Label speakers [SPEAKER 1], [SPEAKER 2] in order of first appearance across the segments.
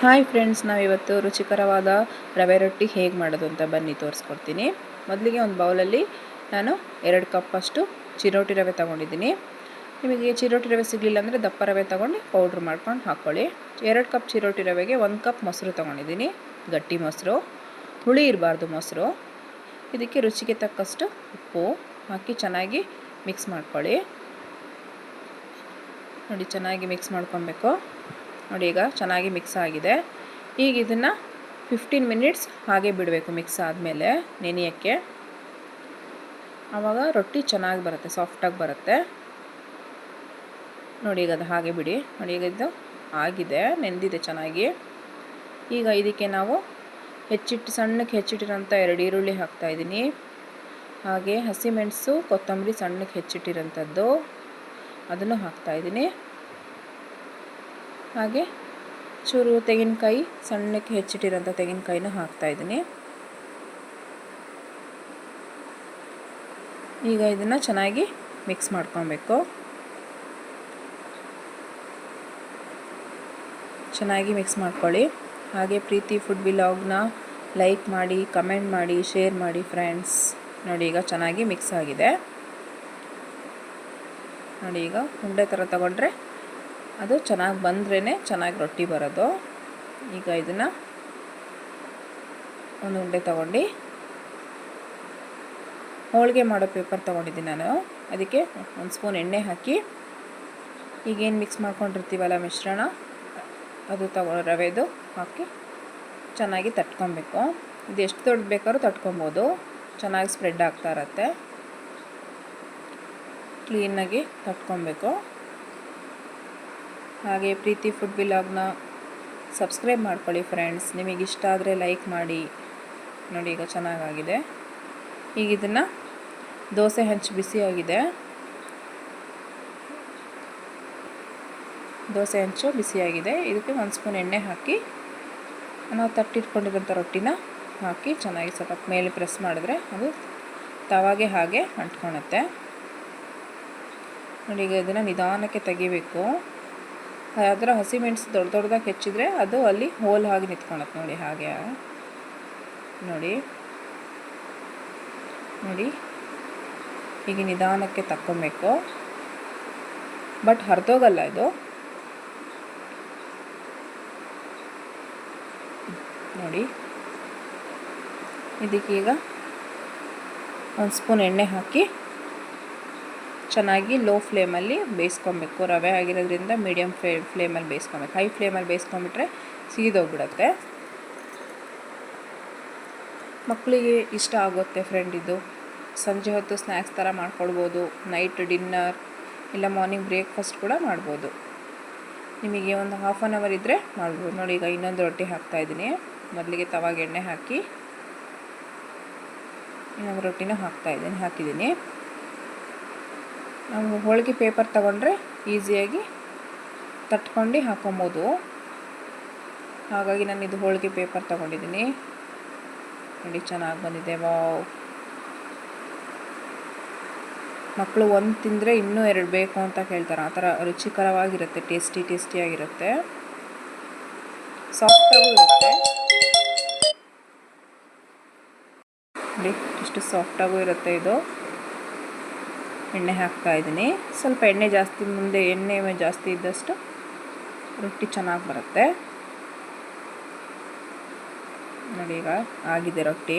[SPEAKER 1] Hi friends, ನಾವಿವತ್ತು ರುಚಿಕರವಾದ ರವೆ ರೊಟ್ಟಿ ಹೇಗೆ ಮಾಡೋದು ಅಂತ ಬನ್ನಿ ತೋರಿಸ್ಕೊಡ್ತೀನಿ. ಮೊದಲಿಗೆ ಒಂದು ಬೌಲಲ್ಲಿ ನಾನು 2 ಕಪ್ಪಷ್ಟು ಚಿರೋಟಿ ರವೆ ತೊಗೊಂಡಿದ್ದೀನಿ. ನಿಮಗೆ ಚಿರೋಟಿ ರವೆ ಸಿಗಲಿಲ್ಲ ಅಂದರೆ ದಪ್ಪ ರವೆ ತೊಗೊಂಡು ಪೌಡ್ರ್ ಮಾಡ್ಕೊಂಡು ಹಾಕ್ಕೊಳ್ಳಿ. 2 ಕಪ್ ಚಿರೋಟಿ ರವೆಗೆ 1 ಕಪ್ ಮೊಸರು ತೊಗೊಂಡಿದ್ದೀನಿ, ಗಟ್ಟಿ ಮೊಸರು, ಹುಳಿ ಇರಬಾರ್ದು ಮೊಸರು. ಇದಕ್ಕೆ ರುಚಿಗೆ ತಕ್ಕಷ್ಟು ಉಪ್ಪು ಹಾಕಿ ಚೆನ್ನಾಗಿ ಮಿಕ್ಸ್ ಮಾಡ್ಕೊಳ್ಳಿ. ನೋಡಿ, ಚೆನ್ನಾಗಿ ಮಿಕ್ಸ್ ಮಾಡ್ಕೊಬೇಕು. ನೋಡಿ, ಈಗ ಚೆನ್ನಾಗಿ ಮಿಕ್ಸ್ ಆಗಿದೆ. ಈಗ ಇದನ್ನು 15 ಮಿನಿಟ್ಸ್ ಹಾಗೆ ಬಿಡಬೇಕು. ಮಿಕ್ಸ್ ಆದಮೇಲೆ ನೆನೆಯೋಕ್ಕೆ, ಆವಾಗ ರೊಟ್ಟಿ ಚೆನ್ನಾಗಿ ಬರುತ್ತೆ, ಸಾಫ್ಟಾಗಿ ಬರುತ್ತೆ. ನೋಡಿ, ಈಗ ಅದು ಹಾಗೆ ಬಿಡಿ. ನೋಡಿ, ಈಗ ಇದು ಆಗಿದೆ, ನೆಂದಿದೆ ಚೆನ್ನಾಗಿ. ಈಗ ಇದಕ್ಕೆ ನಾವು ಸಣ್ಣಕ್ಕೆ ಹೆಚ್ಚಿಟ್ಟಿರೋಂಥ 2 ಈರುಳ್ಳಿ ಹಾಕ್ತಾಯಿದ್ದೀನಿ. ಹಾಗೆ ಹಸಿಮೆಣಸು, ಕೊತ್ತಂಬರಿ ಸಣ್ಣಕ್ಕೆ ಹೆಚ್ಚಿಟ್ಟಿರೋಂಥದ್ದು ಅದನ್ನು ಹಾಕ್ತಾಯಿದ್ದೀನಿ. ಹಾಗೆ ಚೂರು ತೆಂಗಿನಕಾಯಿ ಸಣ್ಣಕ್ಕೆ ಹೆಚ್ಚಿಟ್ಟಿರೋಂಥ ತೆಂಗಿನಕಾಯಿನ ಹಾಕ್ತಾಯಿದ್ದೀನಿ. ಈಗ ಇದನ್ನು ಚೆನ್ನಾಗಿ ಮಿಕ್ಸ್ ಮಾಡ್ಕೊಬೇಕು. ಚೆನ್ನಾಗಿ ಮಿಕ್ಸ್ ಮಾಡ್ಕೊಳ್ಳಿ. ಹಾಗೆ ಪ್ರೀತಿ ಫುಡ್ ವ್ಲಾಗ್ನ ಲೈಕ್ ಮಾಡಿ, ಕಮೆಂಟ್ ಮಾಡಿ, ಶೇರ್ ಮಾಡಿ ಫ್ರೆಂಡ್ಸ್. ನೋಡಿ, ಈಗ ಚೆನ್ನಾಗಿ ಮಿಕ್ಸ್ ಆಗಿದೆ. ನೋಡಿ, ಈಗ ಉಂಡೆ ಥರ ತಗೊಂಡ್ರೆ ಅದು ಚೆನ್ನಾಗಿ ಬಂದ್ರೇ ಚೆನ್ನಾಗಿ ರೊಟ್ಟಿ ಬರೋದು. ಈಗ ಇದನ್ನು ಒಂದು ಉಂಡೆ ತಗೊಂಡು ಹೋಳಿಗೆ ಮಾಡೋ ಪೇಪರ್ ತೊಗೊಂಡಿದ್ದೀನಿ ನಾನು. ಅದಕ್ಕೆ 1 ಸ್ಪೂನ್ ಎಣ್ಣೆ ಹಾಕಿ ಈಗೇನು ಮಿಕ್ಸ್ ಮಾಡ್ಕೊಂಡಿರ್ತೀವಲ್ಲ ಮಿಶ್ರಣ, ಅದು ರವೆದು ಹಾಕಿ ಚೆನ್ನಾಗಿ ತಟ್ಕೊಬೇಕು. ಇದು ಎಷ್ಟು ದೊಡ್ಡ ಬೇಕಾದ್ರೂ ತಟ್ಕೊಬೋದು, ಚೆನ್ನಾಗಿ ಸ್ಪ್ರೆಡ್ ಆಗ್ತಾ ಇರತ್ತೆ. ಕ್ಲೀನಾಗಿ ತಟ್ಕೊಬೇಕು. ಹಾಗೆ ಪ್ರೀತಿ ಫುಡ್ ವ್ಲಾಗ್ನ ಸಬ್ಸ್ಕ್ರೈಬ್ ಮಾಡ್ಕೊಳ್ಳಿ ಫ್ರೆಂಡ್ಸ್. ನಿಮಗಿಷ್ಟ ಆದರೆ ಲೈಕ್ ಮಾಡಿ. ನೋಡಿ, ಈಗ ಚೆನ್ನಾಗಾಗಿದೆ. ಈಗ ಇದನ್ನು ದೋಸೆ ಹಂಚು ಬಿಸಿಯಾಗಿದೆ. ದೋಸೆ ಹಂಚು ಬಿಸಿಯಾಗಿದೆ. ಇದಕ್ಕೆ 1 ಸ್ಪೂನ್ ಎಣ್ಣೆ ಹಾಕಿ ನಾವು ತಟ್ಟಿಟ್ಕೊಂಡಿರೋಂಥ ರೊಟ್ಟಿನ ಹಾಕಿ ಚೆನ್ನಾಗಿ ಸ್ವಲ್ಪ ಮೇಲೆ ಪ್ರೆಸ್ ಮಾಡಿದ್ರೆ ಅದು ತವಾಗೆ ಹಾಗೆ ಅಂಟ್ಕೊಳುತ್ತೆ. ನೋಡಿ, ಈಗ ಇದನ್ನು ನಿಧಾನಕ್ಕೆ ತೆಗಿಬೇಕು. ಅದರ ಹಸಿಮೆಣಸು ದೊಡ್ಡದಾಗಿ ಹೆಚ್ಚಿದ್ರೆ ಅದು ಅಲ್ಲಿ ಹೋಲ್ ಹಾಗೆ ನಿಂತ್ಕೊಳತ್ತೆ. ನೋಡಿ, ಹಾಗೆ ನೋಡಿ. ಈಗ ನಿಧಾನಕ್ಕೆ ತಕ್ಕೊಬೇಕು, ಬಟ್ ಹರಿದೋಗಲ್ಲ ಇದು. ನೋಡಿ, ಇದಕ್ಕೀಗ 1 ಸ್ಪೂನ್ ಎಣ್ಣೆ ಹಾಕಿ ಚೆನ್ನಾಗಿ ಲೋ ಫ್ಲೇಮಲ್ಲಿ ಬೇಯಿಸ್ಕೊಬೇಕು. ರವೆ ಆಗಿರೋದ್ರಿಂದ ಮೀಡಿಯಮ್ ಫ್ಲೇಮಲ್ಲಿ ಬೇಯಿಸ್ಕೊಬೇಕು. ಹೈ ಫ್ಲೇಮಲ್ಲಿ ಬೇಯಿಸ್ಕೊಂಬಿಟ್ರೆ ಸೀದೋಗ್ಬಿಡುತ್ತೆ. ಮಕ್ಕಳಿಗೆ ಇಷ್ಟ ಆಗುತ್ತೆ ಫ್ರೆಂಡ್. ಇದು ಸಂಜೆ ಹೊತ್ತು ಸ್ನ್ಯಾಕ್ಸ್ ಥರ ಮಾಡ್ಕೊಳ್ಬೋದು, ನೈಟ್ ಡಿನ್ನರ್ ಇಲ್ಲ ಮಾರ್ನಿಂಗ್ ಬ್ರೇಕ್ಫಾಸ್ಟ್ ಕೂಡ ಮಾಡ್ಬೋದು. ನಿಮಗೆ ಒಂದು 1/2 ಅವರ್ ಇದ್ದರೆ ಮಾಡ್ಬೋದು. ನೋಡಿ, ಈಗ ಇನ್ನೊಂದು ರೊಟ್ಟಿ ಹಾಕ್ತಾಯಿದ್ದೀನಿ. ಮೊದಲಿಗೆ ತವಾಗೆ ಎಣ್ಣೆ ಹಾಕಿ ಇನ್ನೊಂದು ರೊಟ್ಟಿನ ಹಾಕಿದ್ದೀನಿ. ನಾವು ಹೋಳಿಗೆ ಪೇಪರ್ ತಗೊಂಡ್ರೆ ಈಸಿಯಾಗಿ ತಟ್ಕೊಂಡು ಹಾಕೊಬೋದು. ಹಾಗಾಗಿ ನಾನು ಇದು ಹೋಳಿಗೆ ಪೇಪರ್ ತಗೊಂಡಿದ್ದೀನಿ. ನೋಡಿ, ಚೆನ್ನಾಗಿ ಬಂದಿದೆ. ವಾವ್! ಮಕ್ಕಳು 1 ತಿಂದರೆ ಇನ್ನೂ 2 ಬೇಕು ಅಂತ ಕೇಳ್ತಾರೆ. ಆ ಥರ ರುಚಿಕರವಾಗಿರುತ್ತೆ, ಟೇಸ್ಟಿಯಾಗಿರುತ್ತೆ, ಸಾಫ್ಟಾಗೂ ಇರುತ್ತೆ. ನೋಡಿ, ಎಷ್ಟು ಸಾಫ್ಟಾಗೂ ಇರುತ್ತೆ ಇದು. ಎಣ್ಣೆ ಹಾಕ್ತಾಯಿದ್ದೀನಿ. ಸ್ವಲ್ಪ ಎಣ್ಣೆ ಜಾಸ್ತಿ ಇದ್ದಷ್ಟು ರೊಟ್ಟಿ ಚೆನ್ನಾಗಿ ಬರುತ್ತೆ. ನೋಡಿ, ಈಗ ಆಗಿದೆ ರೊಟ್ಟಿ.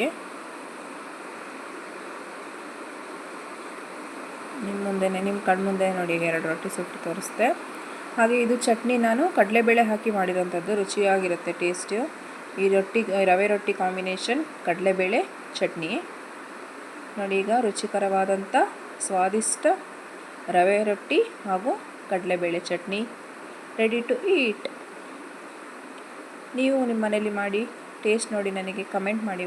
[SPEAKER 1] ನಿಮ್ಮ ಕಣ್ಮುಂದೆ ನೋಡಿ, ಈಗ 2 ರೊಟ್ಟಿ ಸುಟ್ಟು ತೋರಿಸ್ದೆ. ಹಾಗೆ ಇದು ಚಟ್ನಿ ನಾನು ಕಡಲೆಬೇಳೆ ಹಾಕಿ ಮಾಡಿರೋಂಥದ್ದು, ರುಚಿಯಾಗಿರುತ್ತೆ ಟೇಸ್ಟು. ಈ ರವೆ ರೊಟ್ಟಿ ಕಾಂಬಿನೇಷನ್ ಕಡಲೆಬೇಳೆ ಚಟ್ನಿ. ನೋಡಿ, ಈಗ ರುಚಿಕರವಾದಂಥ ಸ್ವಾದಿಷ್ಟ ರವೆ ರೊಟ್ಟಿ ಹಾಗೂ ಕಡಲೆಬೇಳೆ ಚಟ್ನಿ ರೆಡಿ ಟು ಈಟ್. ನೀವು ನಿಮ್ಮ ಮನೇಲಿ ಮಾಡಿ ಟೇಸ್ಟ್ ನೋಡಿ ನನಗೆ ಕಮೆಂಟ್ ಮಾಡಿ.